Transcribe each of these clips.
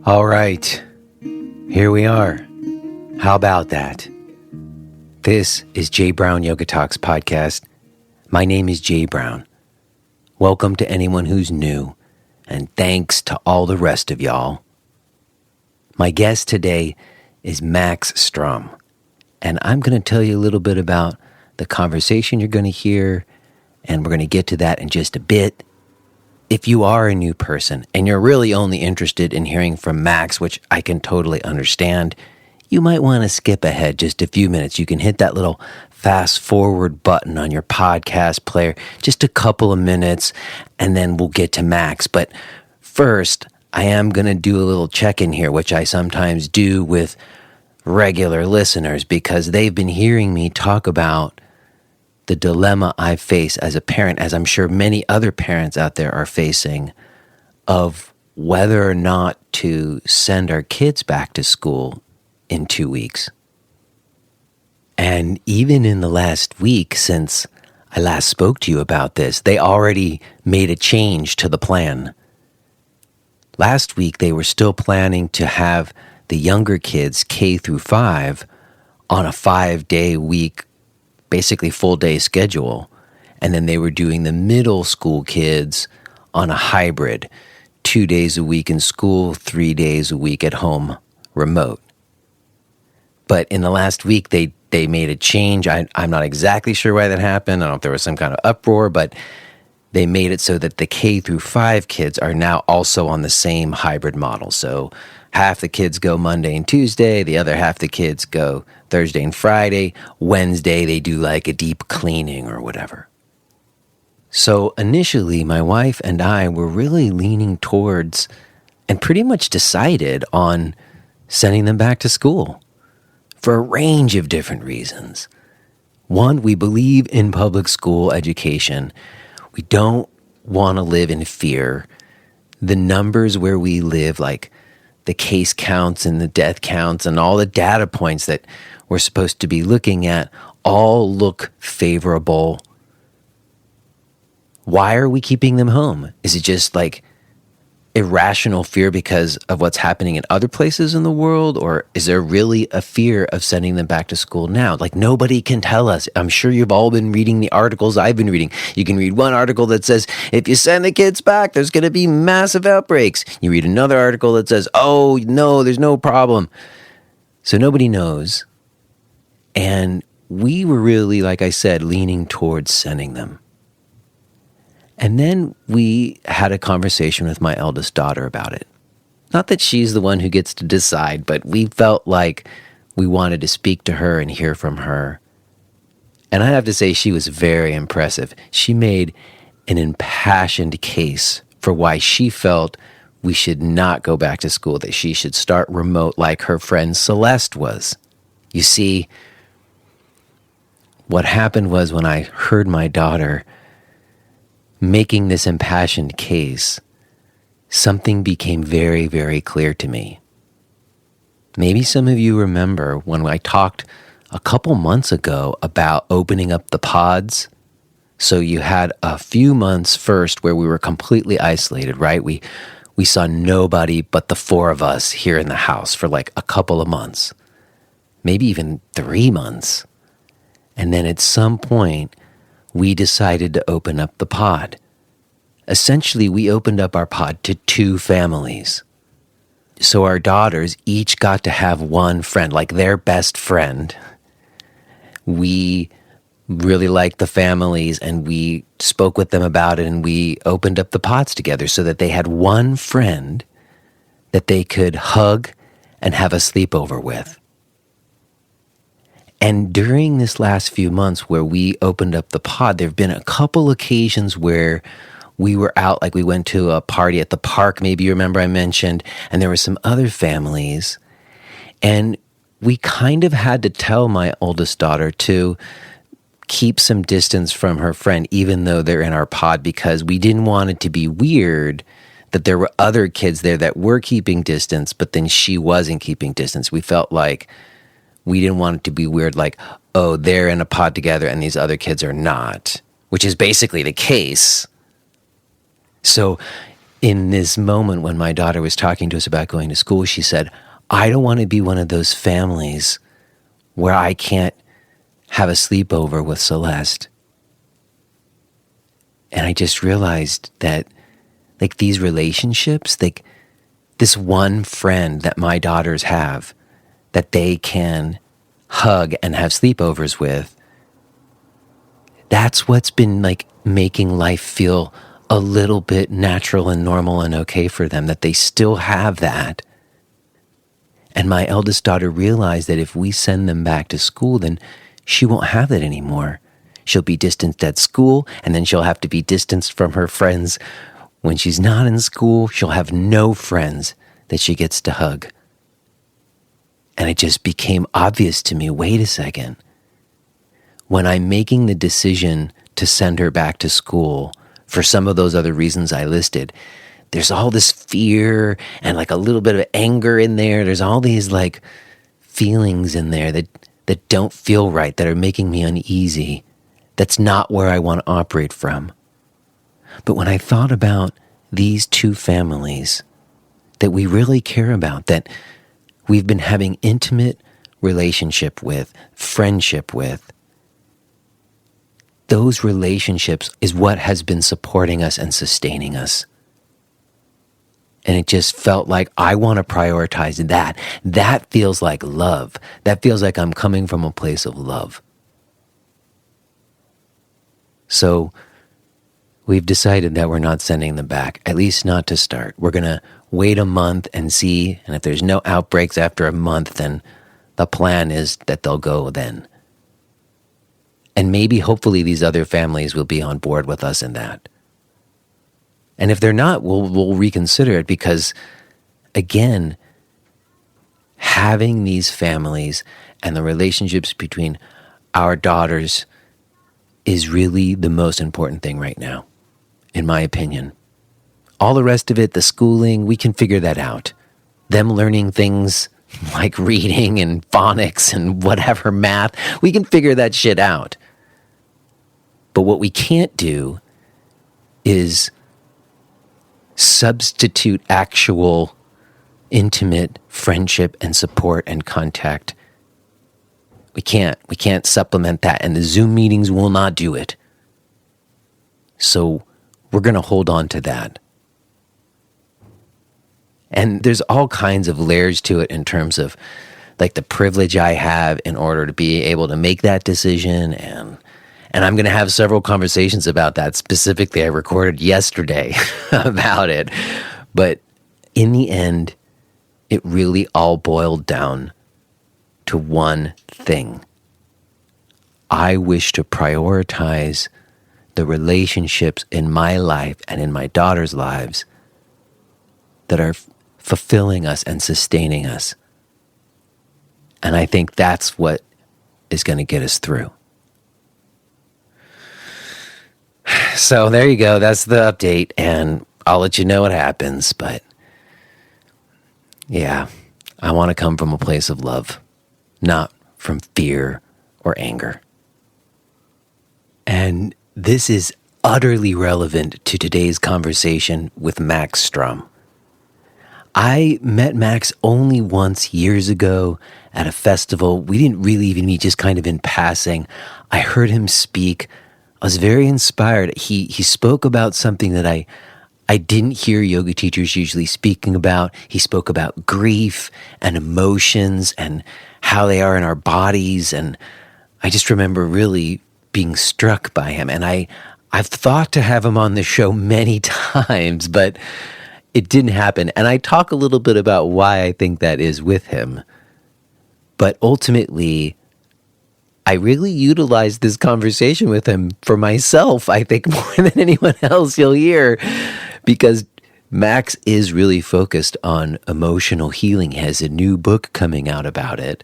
All right, here we are. How about that? This is Jay Brown Yoga Talks podcast. My name is Jay Brown. Welcome to anyone who's new, and thanks to all the rest of y'all. My guest today is Max Strom, and I'm going to tell you a little bit about the conversation you're going to hear, and we're going to get to that in just a bit. If you are a new person and you're really only interested in hearing from Max, which I can totally understand, you might want to skip ahead just a few minutes. You can hit that little fast forward button on your podcast player, just a couple of minutes, and then we'll get to Max. But first, I am going to do a little check-in here, which I sometimes do with regular listeners because they've been hearing me talk about the dilemma I face as a parent, as I'm sure many other parents out there are facing, of whether or not to send our kids back to school in 2 weeks. And even in the last week since I last spoke to you about this, they already made a change to the plan. Last week, they were still planning to have the younger kids, K through 5, on a 5-day week, basically full-day schedule. And then they were doing the middle school kids on a hybrid, 2 days a week in school, 3 days a week at home, remote. But in the last week, they made a change. I'm not exactly sure why that happened. I don't know if there was some kind of uproar, but they made it so that the K through 5 kids are now also on the same hybrid model. So half the kids go Monday and Tuesday, the other half the kids go Thursday and Friday. Wednesday, they do like a deep cleaning or whatever. So initially, my wife and I were really leaning towards and pretty much decided on sending them back to school for a range of different reasons. One, we believe in public school education. We don't want to live in fear. The numbers where we live, like the case counts and the death counts and all the data points that we're supposed to be looking at, all look favorable. Why are we keeping them home? Is it just like irrational fear because of what's happening in other places in the world? Or is there really a fear of sending them back to school now? Like, nobody can tell us. I'm sure you've all been reading the articles I've been reading. You can read one article that says, if you send the kids back, there's going to be massive outbreaks. You read another article that says, oh, no, there's no problem. So nobody knows. And we were really, like I said, leaning towards sending them. And then we had a conversation with my eldest daughter about it. Not that she's the one who gets to decide, but we felt like we wanted to speak to her and hear from her. And I have to say, she was very impressive. She made an impassioned case for why she felt we should not go back to school, that she should start remote like her friend Celeste was. You see, what happened was when I heard my daughter making this impassioned case, something became very, very clear to me. Maybe some of you remember when I talked a couple months ago about opening up the pods. So you had a few months first where we were completely isolated, right? We saw nobody but the 4 of us here in the house for like a couple of months, maybe even 3 months. And then at some point, we decided to open up the pod. Essentially, we opened up our pod to 2 families. So our daughters each got to have one friend, like their best friend. We really liked the families, and we spoke with them about it, and we opened up the pods together so that they had one friend that they could hug and have a sleepover with. And during this last few months where we opened up the pod, there have been a couple occasions where we were out, like we went to a party at the park, maybe you remember I mentioned, and there were some other families. And we kind of had to tell my oldest daughter to keep some distance from her friend, even though they're in our pod, because we didn't want it to be weird that there were other kids there that were keeping distance, but then she wasn't keeping distance. We felt like we didn't want it to be weird, like, oh, they're in a pod together and these other kids are not, which is basically the case. So in this moment when my daughter was talking to us about going to school, she said, I don't want to be one of those families where I can't have a sleepover with Celeste. And I just realized that, like, these relationships, like this one friend that my daughters have that they can hug and have sleepovers with, that's what's been like making life feel a little bit natural and normal and okay for them, that they still have that. And my eldest daughter realized that if we send them back to school, then she won't have that anymore. She'll be distanced at school, and then she'll have to be distanced from her friends. When she's not in school, she'll have no friends that she gets to hug. And it just became obvious to me, wait a second. When I'm making the decision to send her back to school for some of those other reasons I listed, there's all this fear and like a little bit of anger in there. There's all these like feelings in there that don't feel right, that are making me uneasy. That's not where I want to operate from. But when I thought about these two families that we really care about, that we've been having intimate relationship with, friendship with, those relationships is what has been supporting us and sustaining us. And it just felt like I want to prioritize that. That feels like love. That feels like I'm coming from a place of love. So we've decided that we're not sending them back, at least not to start. We're going to wait a month and see, and if there's no outbreaks after a month, then the plan is that they'll go then. And maybe, hopefully, these other families will be on board with us in that. And if they're not, we'll reconsider it, because, again, having these families and the relationships between our daughters is really the most important thing right now, in my opinion. All the rest of it, the schooling, we can figure that out. Them learning things like reading and phonics and whatever, math, we can figure that shit out. But what we can't do is substitute actual intimate friendship and support and contact. We can't supplement that, and the Zoom meetings will not do it. So we're going to hold on to that. And there's all kinds of layers to it in terms of like the privilege I have in order to be able to make that decision, and I'm going to have several conversations about that. Specifically, I recorded yesterday about it. But in the end, it really all boiled down to one thing. I wish to prioritize the relationships in my life and in my daughter's lives that are fulfilling us and sustaining us. And I think that's what is going to get us through. So there you go. That's the update, and I'll let you know what happens. But yeah, I want to come from a place of love, not from fear or anger. And this is utterly relevant to today's conversation with Max Strom. I met Max only once years ago at a festival. We didn't really even meet, just kind of in passing. I heard him speak. I was very inspired. He spoke about something that I didn't hear yoga teachers usually speaking about. He spoke about grief and emotions and how they are in our bodies. And I just remember really being struck by him. And I've thought to have him on the show many times, but it didn't happen. And I talk a little bit about why I think that is with him. But ultimately, I really utilized this conversation with him for myself, I think, more than anyone else you'll hear, because Max is really focused on emotional healing. He has a new book coming out about it.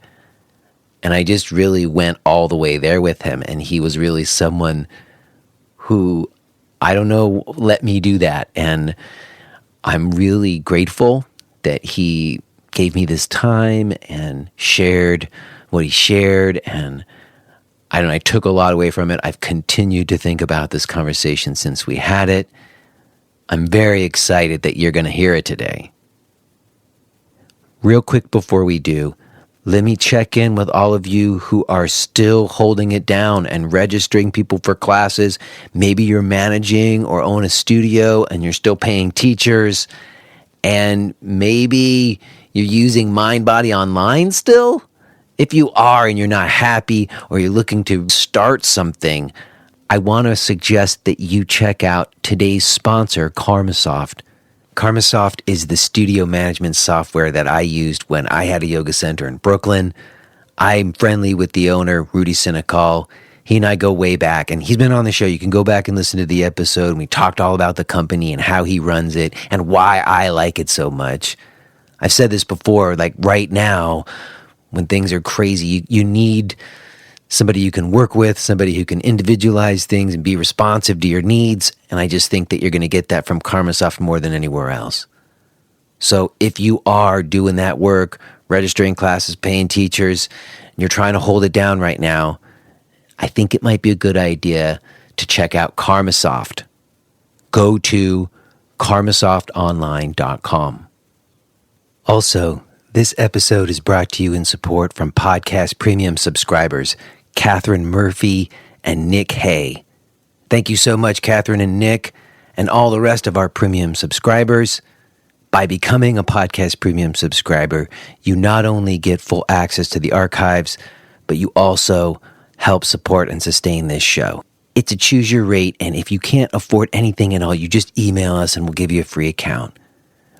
And I just really went all the way there with him. And he was really someone who, I don't know, let me do that. And I'm really grateful that he gave me this time and shared what he shared. And I took a lot away from it. I've continued to think about this conversation since we had it. I'm very excited that you're going to hear it today. Real quick before we do, let me check in with all of you who are still holding it down and registering people for classes. Maybe you're managing or own a studio and you're still paying teachers. And maybe you're using MindBody Online still? If you are and you're not happy or you're looking to start something, I want to suggest that you check out today's sponsor, Karmasoft. Karmasoft is the studio management software that I used when I had a yoga center in Brooklyn. I'm friendly with the owner, Rudy Sinekal. He and I go way back, and he's been on the show. You can go back and listen to the episode, and we talked all about the company and how he runs it and why I like it so much. I've said this before, like right now, when things are crazy, you need somebody you can work with, somebody who can individualize things and be responsive to your needs. And I just think that you're going to get that from Karmasoft more than anywhere else. So if you are doing that work, registering classes, paying teachers, and you're trying to hold it down right now, I think it might be a good idea to check out Karmasoft. Go to karmasoftonline.com. Also, this episode is brought to you in support from Podcast Premium subscribers, Catherine Murphy and Nick Hay. Thank you so much, Catherine and Nick, and all the rest of our premium subscribers. By becoming a Podcast Premium subscriber, you not only get full access to the archives, but you also help support and sustain this show. It's a choose your rate, and if you can't afford anything at all, you just email us and we'll give you a free account.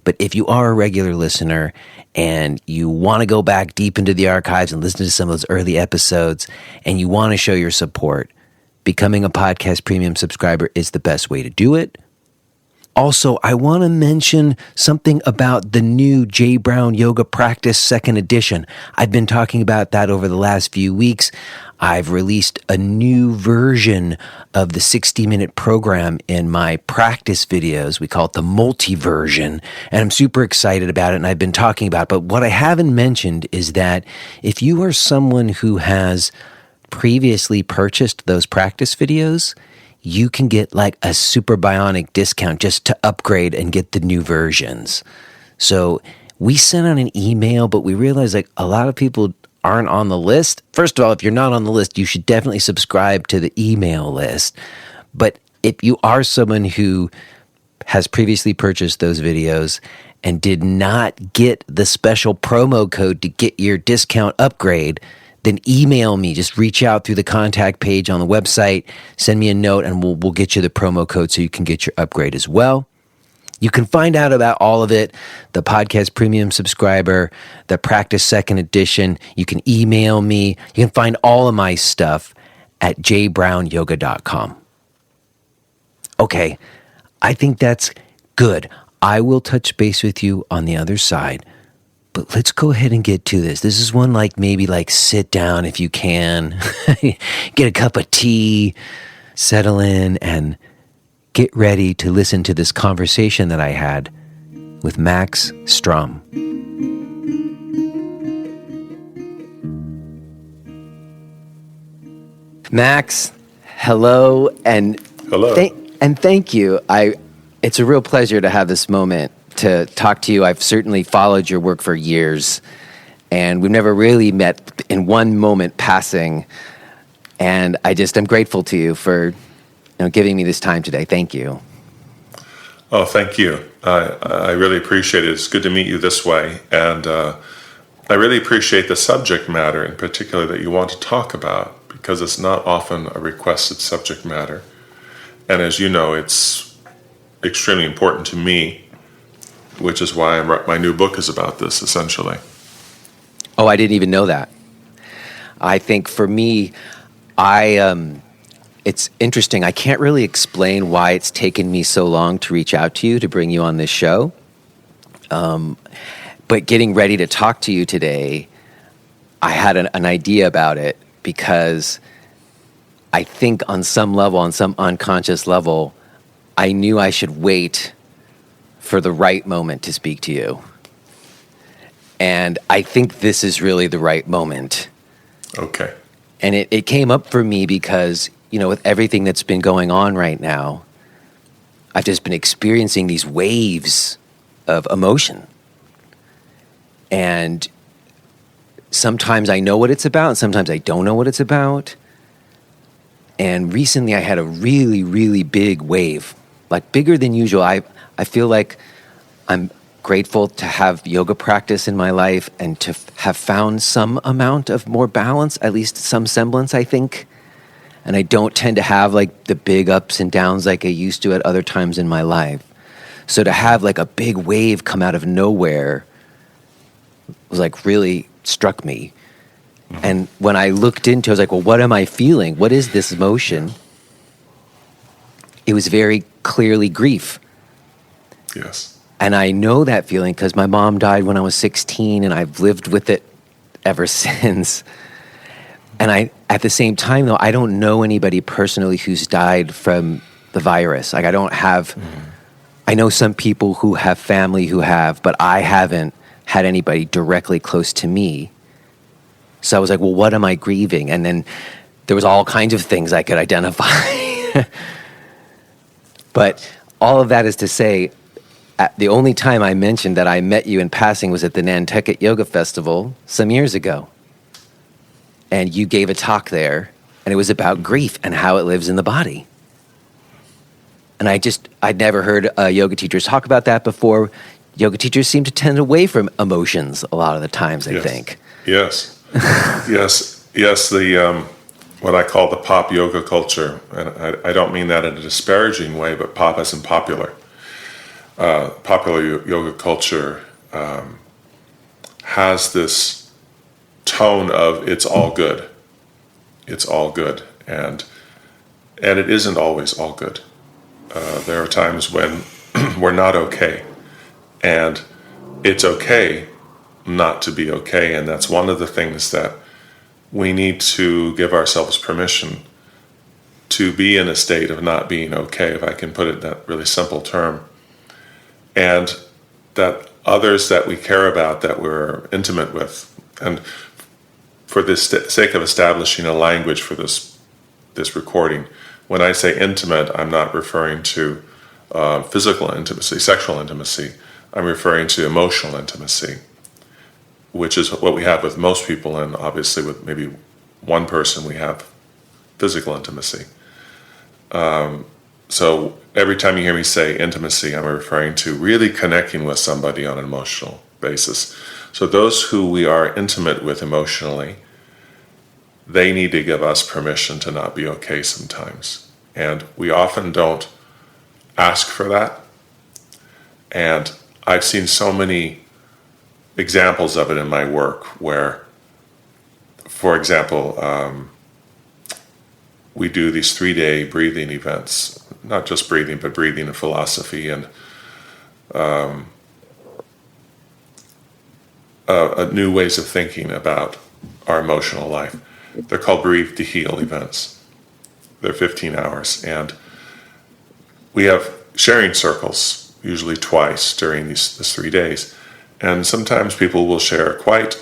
But if you are a regular listener and you want to go back deep into the archives and listen to some of those early episodes and you want to show your support, becoming a Podcast Premium subscriber is the best way to do it. Also, I want to mention something about the new J. Brown Yoga Practice 2nd Edition. I've been talking about that over the last few weeks. I've released a new version of the 60-minute program in my practice videos. We call it the multi-version, and I'm super excited about it, and I've been talking about it. But what I haven't mentioned is that if you are someone who has previously purchased those practice videos, you can get like a super bionic discount just to upgrade and get the new versions. So we sent out an email, but we realized like a lot of people aren't on the list. First of all, if you're not on the list, you should definitely subscribe to the email list. But if you are someone who has previously purchased those videos and did not get the special promo code to get your discount upgrade, then email me. Just reach out through the contact page on the website, send me a note, and we'll get you the promo code so you can get your upgrade as well. You can find out about all of it, the Podcast Premium subscriber, the Practice 2nd Edition. You can email me. You can find all of my stuff at jbrownyoga.com. Okay, I think that's good. I will touch base with you on the other side. But let's go ahead and get to this. This is one maybe sit down if you can, get a cup of tea, settle in, and get ready to listen to this conversation that I had with Max Strom. Max, hello, and hello, thank you. It's a real pleasure to have this moment to talk to you. I've certainly followed your work for years, and we've never really met in one moment passing. And I'm grateful to you for giving me this time today. Thank you. Oh, thank you. I really appreciate it. It's good to meet you this way, and I really appreciate the subject matter in particular that you want to talk about, because it's not often a requested subject matter. And as you know, it's extremely important to me, which is why my new book is about this, essentially. Oh, I didn't even know that. I think for me, it's interesting. I can't really explain why it's taken me so long to reach out to you to bring you on this show. But getting ready to talk to you today, I had an idea about it, because I think on some level, on some unconscious level, I knew I should wait for the right moment to speak to you. And I think this is really the right moment. Okay. And it came up for me because, with everything that's been going on right now, I've just been experiencing these waves of emotion. And sometimes I know what it's about, and sometimes I don't know what it's about. And recently I had a really, really big wave, like bigger than usual. I feel like I'm grateful to have yoga practice in my life and to have found some amount of more balance, at least some semblance, I think. And I don't tend to have like the big ups and downs like I used to at other times in my life. So to have like a big wave come out of nowhere was like really struck me. And when I looked into it, I was like, well, what am I feeling? What is this emotion? It was very clearly grief. Yes. And I know that feeling because my mom died when I was 16, and I've lived with it ever since. And at the same time, though, I don't know anybody personally who's died from the virus. Like, I don't have, I know some people who have family who have, but I haven't had anybody directly close to me. So I was like, well, what am I grieving? And then there was all kinds of things I could identify. But all of that is to say, the only time I mentioned that I met you in passing was at the Nantucket Yoga Festival some years ago. And you gave a talk there, and it was about grief and how it lives in the body. And I'd never heard yoga teachers talk about that before. Yoga teachers seem to tend away from emotions a lot of the times, I think. Yes. Yes. The what I call the pop yoga culture, and I don't mean that in a disparaging way, but pop as in popular. Popular yoga culture has this tone of it's all good, and it isn't always all good. There are times when we're not okay, and it's okay not to be okay, and that's one of the things that we need to give ourselves permission to be in a state of not being okay, if I can put it in that really simple term, and that others that we care about, that we're intimate with, and for the sake of establishing a language for this recording, when I say intimate, I'm not referring to physical intimacy, sexual intimacy. I'm referring to emotional intimacy, which is what we have with most people, and obviously with maybe one person we have physical intimacy. So every time you hear me say intimacy, I'm referring to really connecting with somebody on an emotional basis. So those who we are intimate with emotionally, they need to give us permission to not be okay sometimes. And we often don't ask for that. And I've seen so many examples of it in my work where, for example, we do these 3-day breathing events, not just breathing, but breathing and philosophy, and new ways of thinking about our emotional life. They're called Breathe to Heal events. They're 15 hours, and we have sharing circles, usually twice during these 3 days. And sometimes people will share quite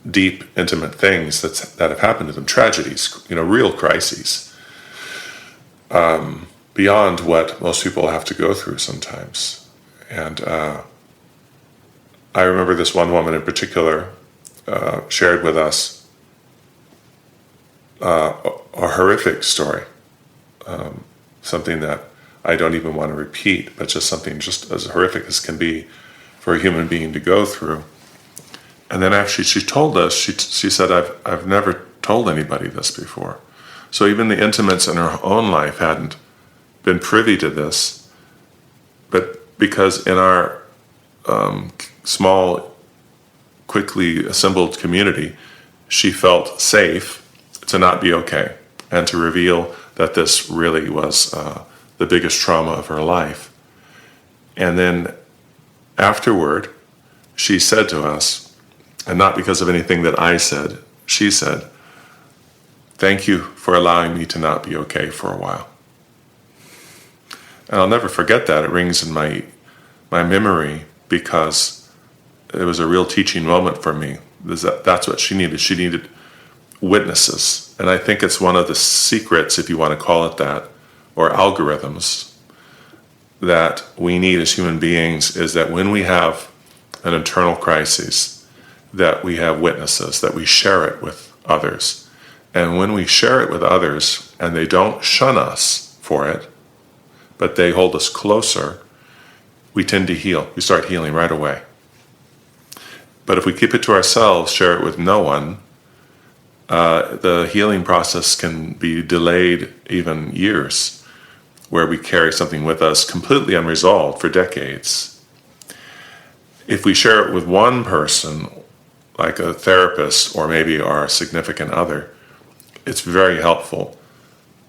deep, intimate things that have happened to them, tragedies, real crises, beyond what most people have to go through sometimes. And I remember this one woman in particular shared with us a horrific story, something that I don't even want to repeat, but just something just as horrific as can be for a human being to go through. And then actually she told us, she said, I've never told anybody this before. So even the intimates in her own life hadn't been privy to this, but because in our small, quickly assembled community, she felt safe to not be okay and to reveal that this really was the biggest trauma of her life. And then afterward, she said to us, and not because of anything that I said, she said, "Thank you for allowing me to not be okay for a while." And I'll never forget that. It rings in my memory because it was a real teaching moment for me. That's what she needed. She needed witnesses. And I think it's one of the secrets, if you want to call it that, or algorithms, that we need as human beings is that when we have an internal crisis, that we have witnesses, that we share it with others. And when we share it with others and they don't shun us for it, but they hold us closer, we tend to heal. We start healing right away. But if we keep it to ourselves, share it with no one, the healing process can be delayed even years, where we carry something with us completely unresolved for decades. If we share it with one person, like a therapist or maybe our significant other, it's very helpful,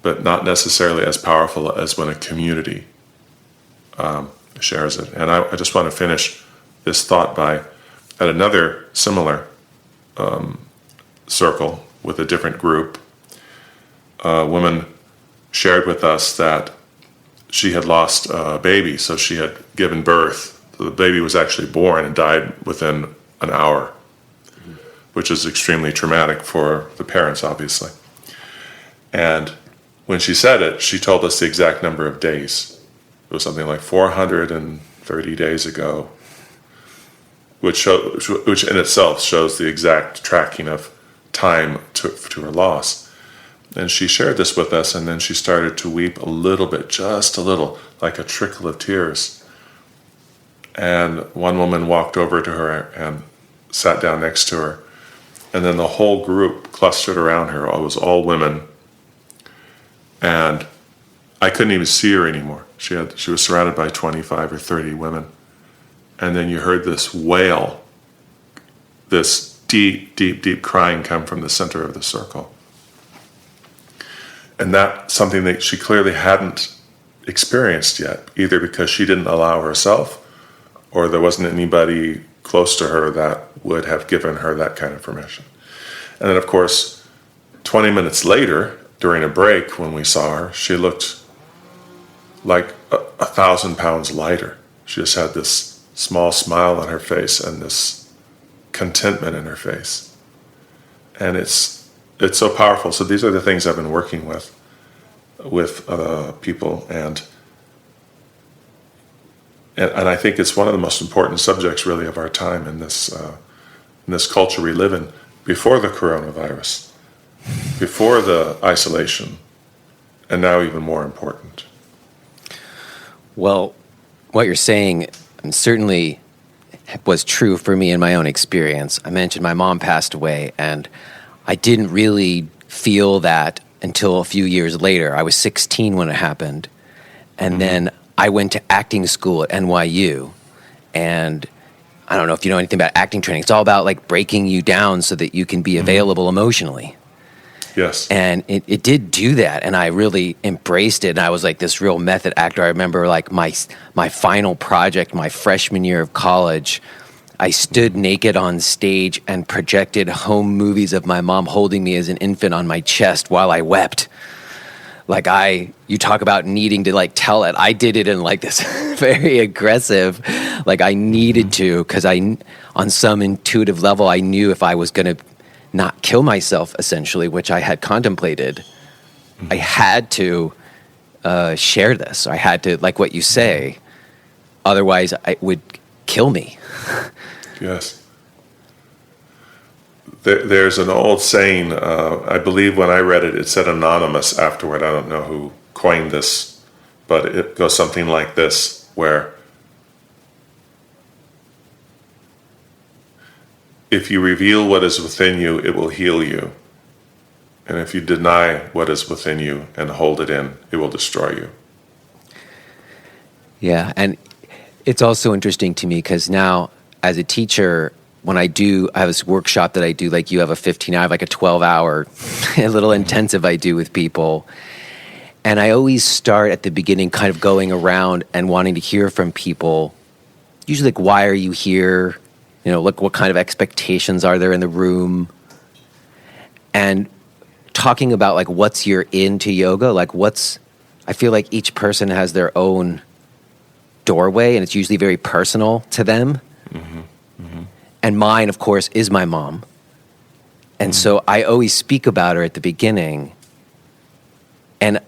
but not necessarily as powerful as when a community shares it. And I just want to finish this thought by, at another similar circle with a different group, a woman shared with us that she had lost a baby, so she had given birth. The baby was actually born and died within an hour, which is extremely traumatic for the parents, obviously. And when she said it, she told us the exact number of days. It was something like 430 days ago, which in itself shows the exact tracking of time to her loss. And she shared this with us, and then she started to weep a little bit, just a little, like a trickle of tears. And one woman walked over to her and sat down next to her. And then the whole group clustered around her. It was all women. And I couldn't even see her anymore. She was surrounded by 25 or 30 women. And then you heard this wail, this deep, deep, deep crying come from the center of the circle. And that's something that she clearly hadn't experienced yet, either because she didn't allow herself, or there wasn't anybody close to her that would have given her that kind of permission. And then, of course, 20 minutes later, during a break when we saw her, she looked like 1,000 pounds lighter. She just had this small smile on her face and this contentment in her face. And it's so powerful. So these are the things I've been working with people, and I think it's one of the most important subjects, really, of our time in this culture we live in. Before the coronavirus, before the isolation, and now even more important. Well, what you're saying certainly was true for me in my own experience. I mentioned my mom passed away, and I didn't really feel that until a few years later. I was 16 when it happened, and then I went to acting school at NYU, and I don't know if you know anything about acting training. It's all about like breaking you down so that you can be available emotionally. Yes. And it did do that, and I really embraced it, and I was like this real method actor. I remember like my final project, my freshman year of college, I stood naked on stage and projected home movies of my mom holding me as an infant on my chest while I wept. Like you talk about needing to like tell it. I did it in like this very aggressive, like I needed to, because on some intuitive level, I knew if I was going to not kill myself, essentially, which I had contemplated, I had to share this. I had to, like what you say, otherwise it would kill me. Yes. There's an old saying, I believe when I read it, it said anonymous afterward. I don't know who coined this, but it goes something like this, where if you reveal what is within you, it will heal you. And if you deny what is within you and hold it in, it will destroy you. Yeah, and it's also interesting to me because now, as a teacher, when I have this workshop that I do, like you have I have like a 12-hour a little intensive I do with people. And I always start at the beginning kind of going around and wanting to hear from people, usually like, why are you here? You know, look, what kind of expectations are there in the room? And talking about like what's your into yoga, like I feel like each person has their own doorway, and it's usually very personal to them. Mm-hmm. Mm-hmm. And mine, of course, is my mom. And so I always speak about her at the beginning. And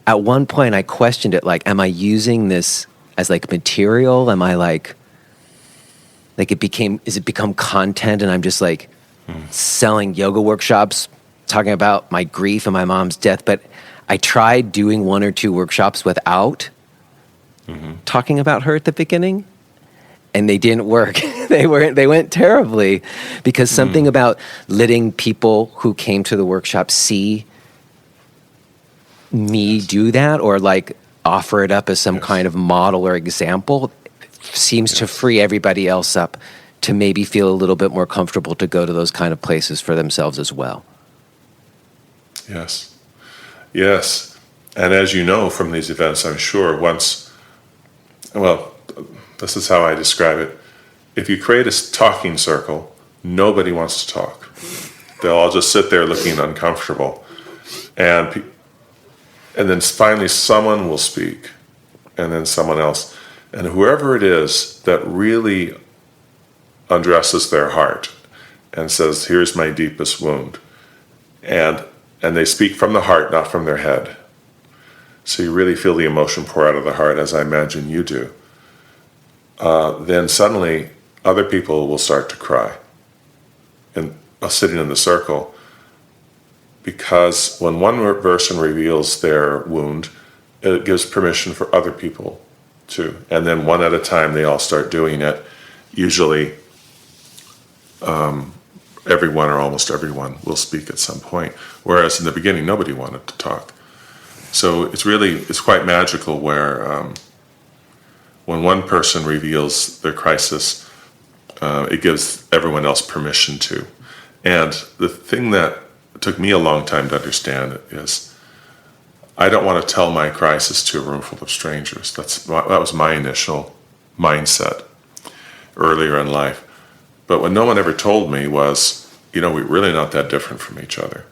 at one point I questioned it, like, am I using this as like material? Am I like is it become content and I'm just like selling yoga workshops talking about my grief and my mom's death? But I tried doing 1 or 2 workshops without talking about her at the beginning, and they didn't work. They went terribly, because something about letting people who came to the workshop see me do that, or like offer it up as some kind of model or example, seems to free everybody else up to maybe feel a little bit more comfortable to go to those kind of places for themselves as well. Yes. Yes. And as you know from these events, I'm sure this is how I describe it. If you create a talking circle, nobody wants to talk. They'll all just sit there looking uncomfortable. And then finally someone will speak, and then someone else. And whoever it is that really undresses their heart and says, here's my deepest wound. And they speak from the heart, not from their head. So you really feel the emotion pour out of the heart, as I imagine you do. Then suddenly other people will start to cry, and sitting in the circle, because when one person reveals their wound, it gives permission for other people too. And then one at a time, they all start doing it. Usually everyone or almost everyone will speak at some point, whereas in the beginning nobody wanted to talk. So it's quite magical where when one person reveals their crisis, it gives everyone else permission to. And the thing that took me a long time to understand is I don't want to tell my crisis to a room full of strangers. That was my initial mindset earlier in life. But what no one ever told me was, we're really not that different from each other.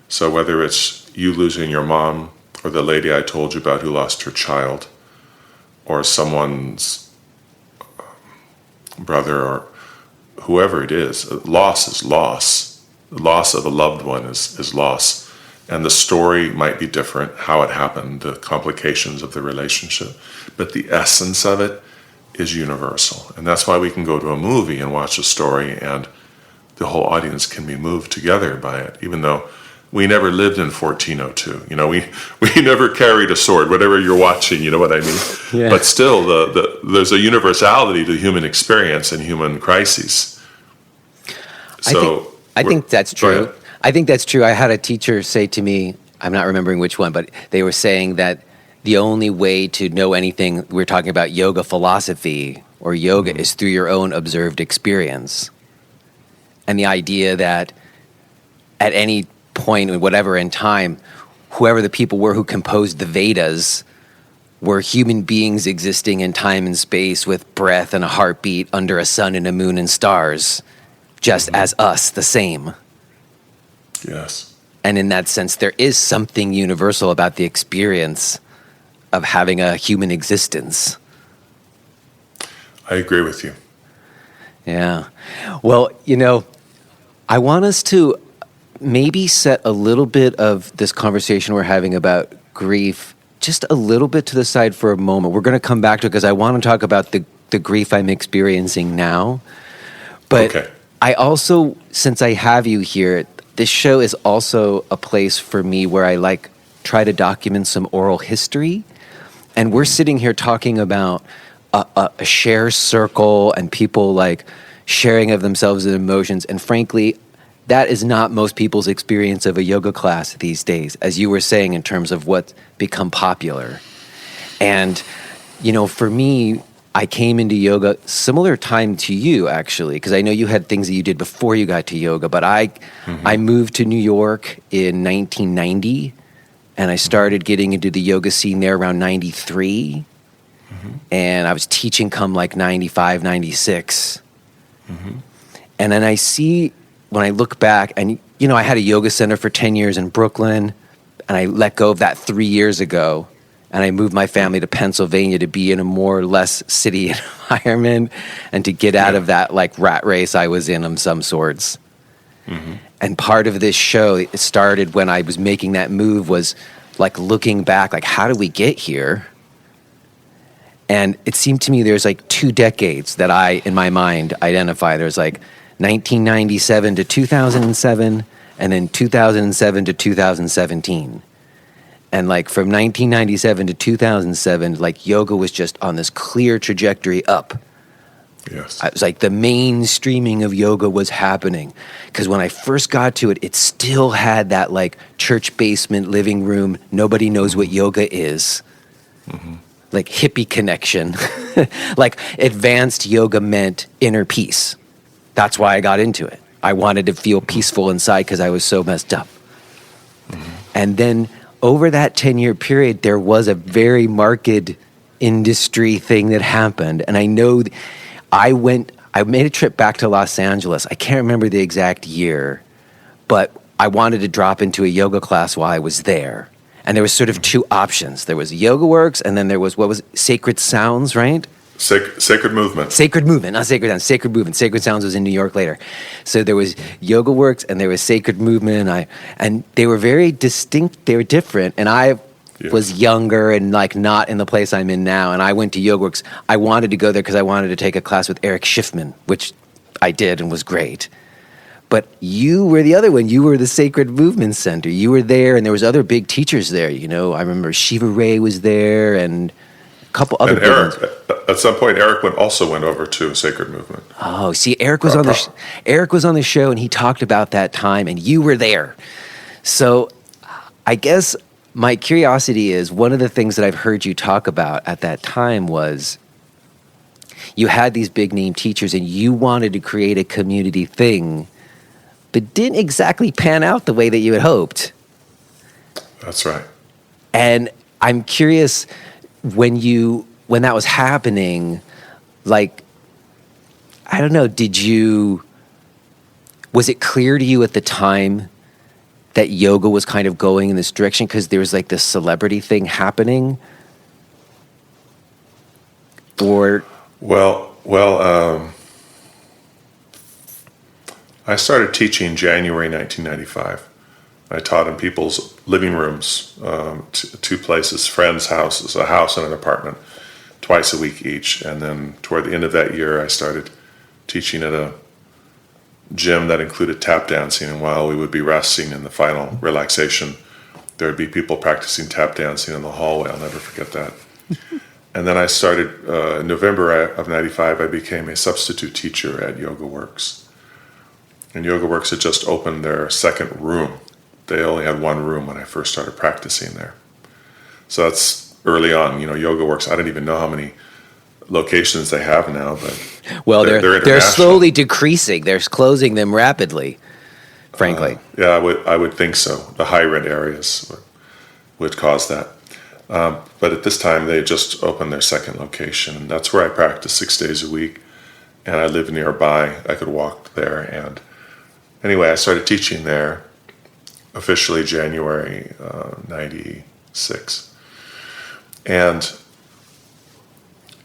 So whether it's you losing your mom, or the lady I told you about who lost her child, or someone's brother, or whoever it is, loss is loss. The loss of a loved one is loss. And the story might be different, how it happened, the complications of the relationship. But the essence of it is universal. And that's why we can go to a movie and watch a story and the whole audience can be moved together by it, even though we never lived in 1402. We never carried a sword, whatever you're watching, you know what I mean? Yeah. But still, there's a universality to human experience and human crises. So I think that's true. I think that's true. I had a teacher say to me, I'm not remembering which one, but they were saying that the only way to know anything, we're talking about yoga philosophy or yoga, is through your own observed experience. And the idea that at any point, whatever in time, whoever the people were who composed the Vedas were human beings existing in time and space with breath and a heartbeat under a sun and a moon and stars, just as us, the same. Yes. And in that sense, there is something universal about the experience of having a human existence. I agree with you. Yeah. Well, I want us to maybe set a little bit of this conversation we're having about grief just a little bit to the side for a moment. We're going to come back to it because I want to talk about the grief I'm experiencing now. But okay. I also, since I have you here, this show is also a place for me where I try to document some oral history. And we're sitting here talking about a share circle and people sharing of themselves and emotions. And frankly, that is not most people's experience of a yoga class these days, as you were saying, in terms of what's become popular. And, for me, I came into yoga similar time to you, actually, because I know you had things that you did before you got to yoga, but I moved to New York in 1990, and I started getting into the yoga scene there around 93, and I was teaching come 95, 96. And then I see, when I look back, and I had a yoga center for 10 years in Brooklyn, and I let go of that 3 years ago, and I moved my family to Pennsylvania to be in a more or less city environment and to get out of that rat race I was in of some sorts. And part of this show, it started when I was making that move, was looking back, how did we get here? And it seemed to me there's like 2 decades that I, in my mind, identify. There's like 1997 to 2007, and then 2007 to 2017. And like from 1997 to 2007, like yoga was just on this clear trajectory up. Yes. It was like the mainstreaming of yoga was happening. Because when I first got to it, it still had that like church basement, living room, nobody knows what yoga is. Like hippie connection. Like advanced yoga meant inner peace. That's why I got into it. I wanted to feel peaceful inside because I was so messed up. And then over that 10-year period, there was a very marked industry thing that happened. And I know I made a trip back to Los Angeles. I can't remember the exact year, but I wanted to drop into a yoga class while I was there. And there was sort of 2 options. There was Yoga Works, and then there was, what was it? Sacred Sounds, right? Sacred Movement. Sacred Movement, not Sacred Sounds. Sacred Movement. Sacred Sounds was in New York later. So there was Yoga Works, and there was Sacred Movement, and they were very distinct. They were different, and I was younger and like not in the place I'm in now. And I went to Yoga Works. I wanted to go there because I wanted to take a class with Eric Schiffman, which I did and was great. But you were the other one. You were the Sacred Movement Center. You were there, and there was other big teachers there. You know, I remember Shiva Ray was there, and a couple other. And Eric, at some point, Eric also went over to Sacred Movement. Oh, see, Eric was on the Eric was on the show, and he talked about that time, and you were there. So, I guess my curiosity is one of the things that I've heard you talk about at that time was you had these big name teachers, and you wanted to create a community thing. But didn't exactly pan out the way that you had hoped. That's right. And I'm curious, when that was happening, like, I don't know, was it clear to you at the time that yoga was kind of going in this direction because there was like this celebrity thing happening? Or I started teaching January 1995. I taught in people's living rooms, 2 places, friends' houses, a house and an apartment, twice a week each. And then toward the end of that year, I started teaching at a gym that included tap dancing. And while we would be resting in the final relaxation, there would be people practicing tap dancing in the hallway. I'll never forget that. And then I started, in November of 95, I became a substitute teacher at Yoga Works. And Yoga Works had just opened their second room. They only had 1 room when I first started practicing there. So that's early on. You know, Yoga Works, I don't even know how many locations they have now, but they're slowly decreasing. They're closing them rapidly, frankly. Yeah, I would think so. The high rent areas would cause that. But at this time, they had just opened their second location. And that's where I practice 6 days a week. And I live nearby. I could walk there. And anyway, I started teaching there officially January 96. And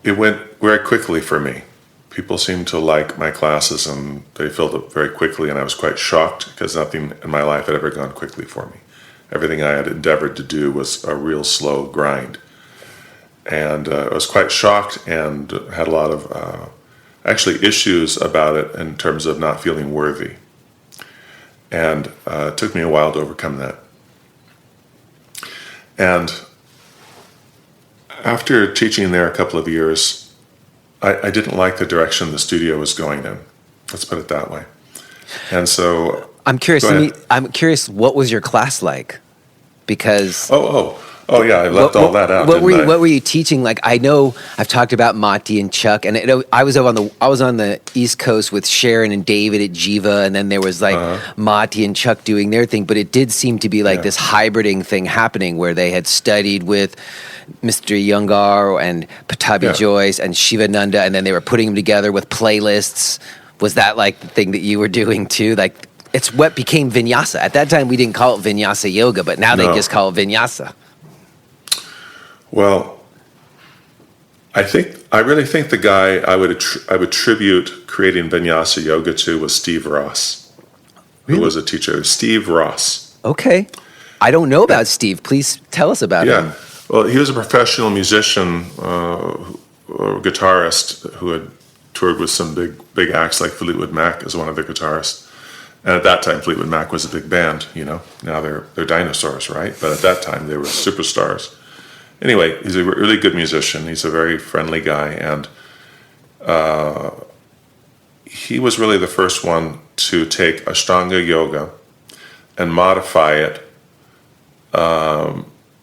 it went very quickly for me. People seemed to like my classes, and they filled up very quickly, and I was quite shocked because nothing in my life had ever gone quickly for me. Everything I had endeavored to do was a real slow grind. And I was quite shocked and had a lot of actually issues about it in terms of not feeling worthy. And it took me a while to overcome that. And after teaching there a couple of years, I didn't like the direction the studio was going in. Let's put it that way. And so I'm curious. I'm curious. What was your class like? Because oh yeah, I left all that out. What were you teaching? Like, I know I've talked about Mati and Chuck, and I was on the East Coast with Sharon and David at Jiva, and then there was like Mati and Chuck doing their thing. But it did seem to be like this hybriding thing happening where they had studied with Mr. Iyengar and Patabi Joyce and Shivananda, and then they were putting them together with playlists. Was that like the thing that you were doing too? Like, it's what became vinyasa. At that time, we didn't call it vinyasa yoga, but now they just call it vinyasa. Well, I really think the guy I would attribute creating vinyasa yoga to was Steve Ross, who was a teacher. Steve Ross. Okay. I don't know about Steve. Please tell us about him. Well, he was a professional musician guitarist who had toured with some big acts like Fleetwood Mac as one of their guitarists. And at that time, Fleetwood Mac was a big band, you know. Now they're dinosaurs, right? But at that time, they were superstars. Anyway, he's a really good musician. He's a very friendly guy, and he was really the first one to take Ashtanga yoga and modify it,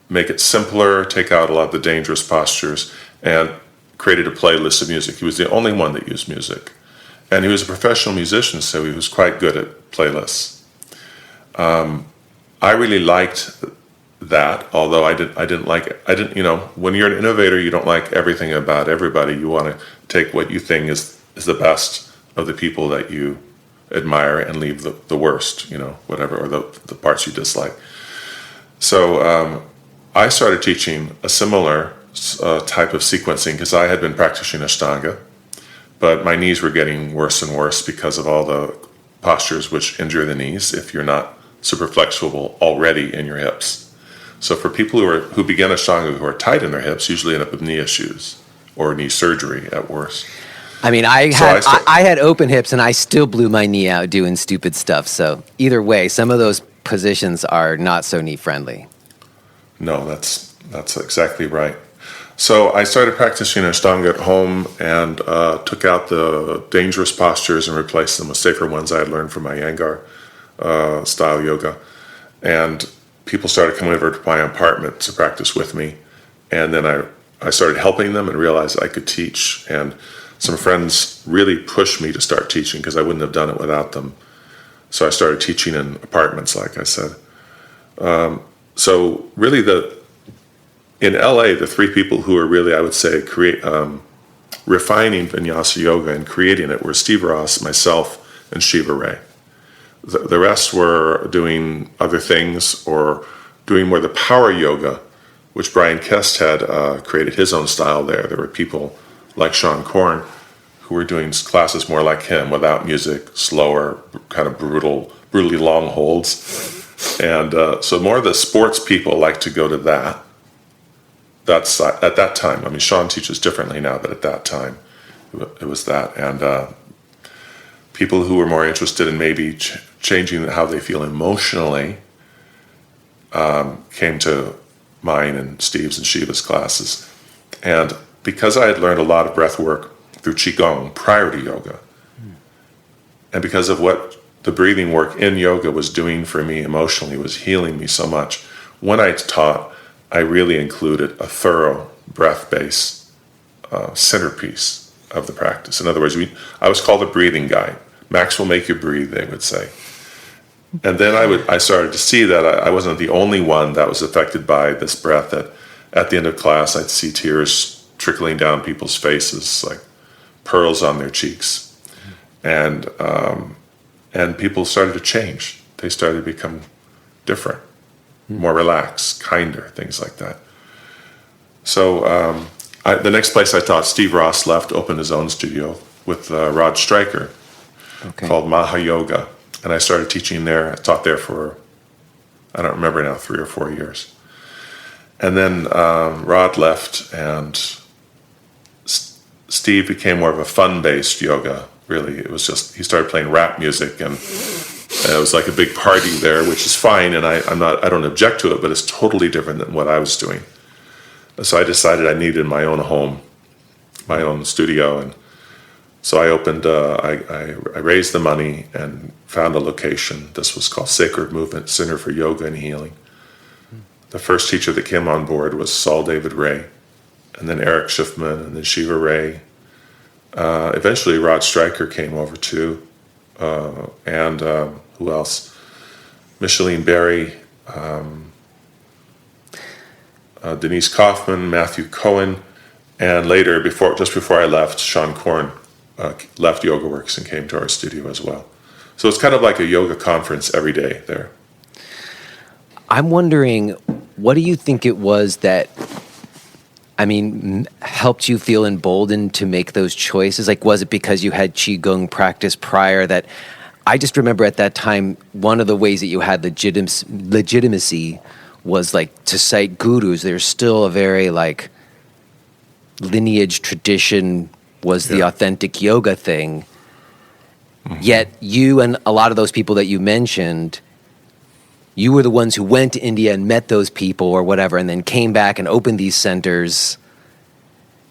make it simpler, take out a lot of the dangerous postures, and created a playlist of music. He was the only one that used music. And he was a professional musician, so he was quite good at playlists. I really liked that, although I didn't like it. You know, when you're an innovator, you don't like everything about everybody. You want to take what you think is the best of the people that you admire and leave the worst, you know, whatever, or the parts you dislike. So I started teaching a similar type of sequencing because I had been practicing Ashtanga, but my knees were getting worse and worse because of all the postures which injure the knees if you're not super flexible already in your hips. So for people who begin Ashtanga who are tight in their hips, usually end up with knee issues or knee surgery at worst. I mean, I had open hips and I still blew my knee out doing stupid stuff. So either way, some of those positions are not so knee friendly. No, that's exactly right. So I started practicing Ashtanga at home and took out the dangerous postures and replaced them with safer ones I had learned from my Iyengar style yoga. And people started coming over to my apartment to practice with me. And then I started helping them and realized I could teach. And some friends really pushed me to start teaching because I wouldn't have done it without them. So I started teaching in apartments, like I said. So really in LA, the three people who are really, I would say, refining Vinyasa Yoga and creating it were Steve Ross, myself, and Shiva Ray. The rest were doing other things or doing more the power yoga, which Brian Kest had created his own style there. There were people like Sean Korn who were doing classes more like him, without music, slower, kind of brutally long holds. And so more of the sports people like to go to that. That's at that time. I mean, Sean teaches differently now, but at that time, it was that. And people who were more interested in maybe changing how they feel emotionally came to mine and Steve's and Shiva's classes. And because I had learned a lot of breath work through Qigong prior to yoga, and because of what the breathing work in yoga was doing for me emotionally, was healing me so much, when I taught, I really included a thorough breath-based centerpiece of the practice. In other words, I was called a breathing guide. Max will make you breathe, they would say. And then I started to see that I wasn't the only one that was affected by this breath, that at the end of class I'd see tears trickling down people's faces, like pearls on their cheeks. And people started to change. They started to become different, more relaxed, kinder, things like that. So the next place I taught, Steve Ross left, opened his own studio with Rod Stryker, called Maha Yoga. And I started teaching there. I taught there for, I don't remember now, 3 or 4 years. And then Rod left, and Steve became more of a fun-based yoga, really. It was just, he started playing rap music, and it was like a big party there, which is fine, and I don't object to it, but it's totally different than what I was doing. So I decided I needed my own home, my own studio, and so I opened, I raised the money and found a location. This was called Sacred Movement Center for Yoga and Healing. The first teacher that came on board was Saul David Ray, and then Eric Schiffman, and then Shiva Ray. Eventually Rod Stryker came over too, and who else? Micheline Berry, Denise Kaufman, Matthew Cohen, and later, just before I left, Sean Korn left YogaWorks and came to our studio as well. So it's kind of like a yoga conference every day there. I'm wondering, what do you think it was that, helped you feel emboldened to make those choices? Like, was it because you had Qigong practice prior that, I just remember at that time, one of the ways that you had legitimacy was like to cite gurus. There's still a very lineage tradition was the authentic yoga thing. Mm-hmm. Yet you and a lot of those people that you mentioned, you were the ones who went to India and met those people or whatever, and then came back and opened these centers.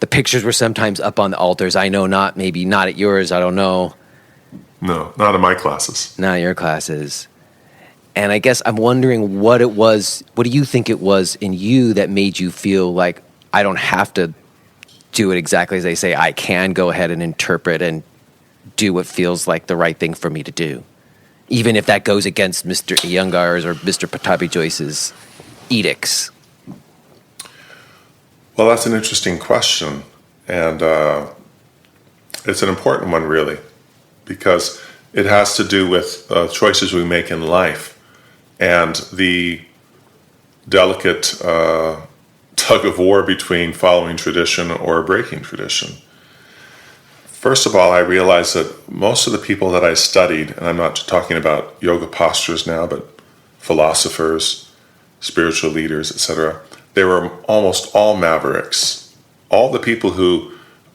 The pictures were sometimes up on the altars. I know maybe not at yours, I don't know. No, not in my classes. Not in your classes. And I guess I'm wondering what it was, what do you think it was in you that made you feel like I don't have to do it exactly as they say, I can go ahead and interpret and do what feels like the right thing for me to do, even if that goes against Mr. Iyengar's or Mr. Patabi Joyce's edicts? Well, that's an interesting question, and it's an important one, really, because it has to do with choices we make in life and the delicate tug of war between following tradition or breaking tradition. First of all, I realized that most of the people that I studied, and I'm not talking about yoga postures now, but philosophers, spiritual leaders, etc., they were almost all mavericks. All the people who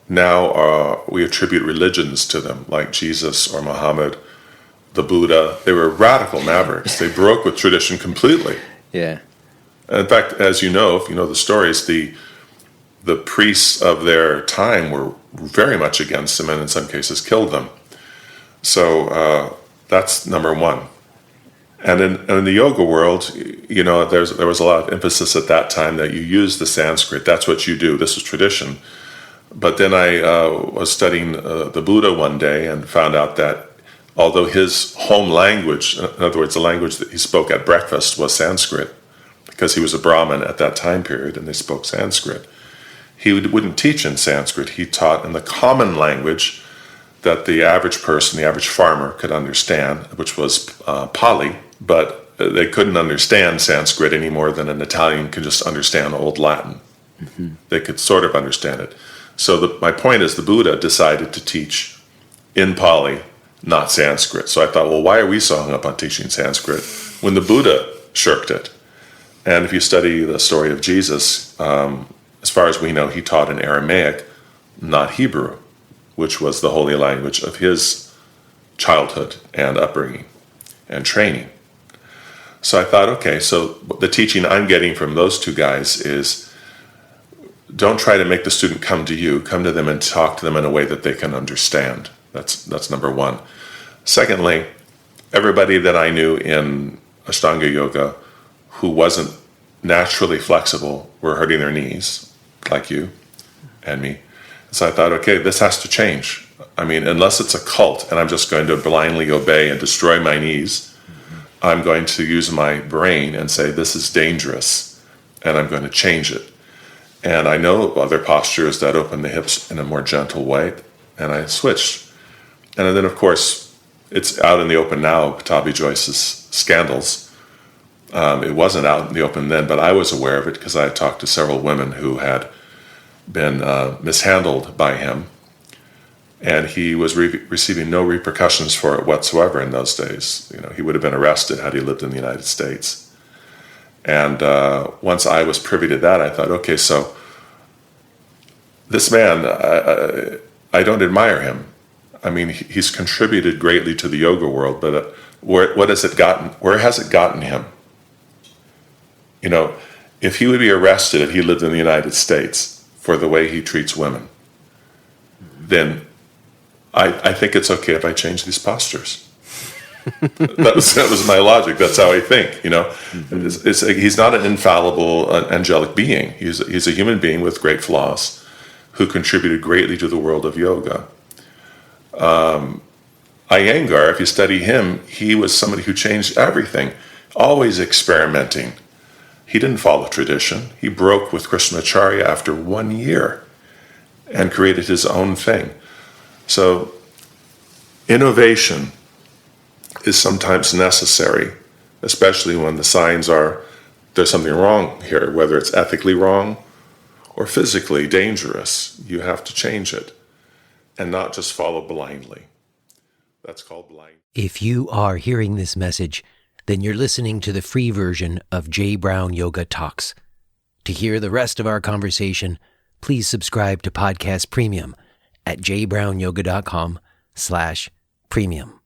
now we attribute religions to them, like Jesus or Muhammad, the Buddha, they were radical mavericks. They broke with tradition completely. Yeah. In fact, as you know, if you know the stories, the priests of their time were very much against them and in some cases killed them. So that's number one. And in the yoga world, you know, there was a lot of emphasis at that time that you use the Sanskrit. That's what you do. This is tradition. But then I was studying the Buddha one day and found out that although his home language, in other words, the language that he spoke at breakfast was Sanskrit, because he was a Brahmin at that time period and they spoke Sanskrit, he wouldn't teach in Sanskrit. He taught in the common language that the average person, the average farmer could understand, which was Pali, but they couldn't understand Sanskrit any more than an Italian could just understand Old Latin. Mm-hmm. They could sort of understand it. So my point is the Buddha decided to teach in Pali, not Sanskrit. So I thought, well, why are we so hung up on teaching Sanskrit when the Buddha shirked it? And if you study the story of Jesus, as far as we know, he taught in Aramaic, not Hebrew, which was the holy language of his childhood and upbringing and training. So I thought, okay, so the teaching I'm getting from those two guys is don't try to make the student come to you, come to them and talk to them in a way that they can understand. That's number one. Secondly, everybody that I knew in Ashtanga Yoga who wasn't naturally flexible were hurting their knees, like you and me. So I thought, okay, this has to change. I mean, unless it's a cult and I'm just going to blindly obey and destroy my knees, I'm going to use my brain and say, this is dangerous, and I'm going to change it. And I know other postures that open the hips in a more gentle way, and I switched. And then, of course, it's out in the open now, Patabi Joyce's scandals. It wasn't out in the open then, but I was aware of it because I had talked to several women who had been mishandled by him, and he was receiving no repercussions for it whatsoever in those days. You know, he would have been arrested had he lived in the United States. And once I was privy to that, I thought, okay, so this man, I don't admire him. I mean, he's contributed greatly to the yoga world, but where has it gotten him? You know, if he would be arrested if he lived in the United States for the way he treats women, then I think it's okay if I change these postures. that was my logic. That's how I think. You know, he's not an infallible angelic being. He's a human being with great flaws, who contributed greatly to the world of yoga. Iyengar, if you study him, he was somebody who changed everything, always experimenting. He didn't follow tradition. He broke with Krishnamacharya after 1 year and created his own thing. So innovation is sometimes necessary, especially when the signs are there's something wrong here, whether it's ethically wrong or physically dangerous. You have to change it and not just follow blindly. That's called blind. If you are hearing this message, then you're listening to the free version of J. Brown Yoga Talks. To hear the rest of our conversation, please subscribe to Podcast Premium at jbrownyoga.com/premium.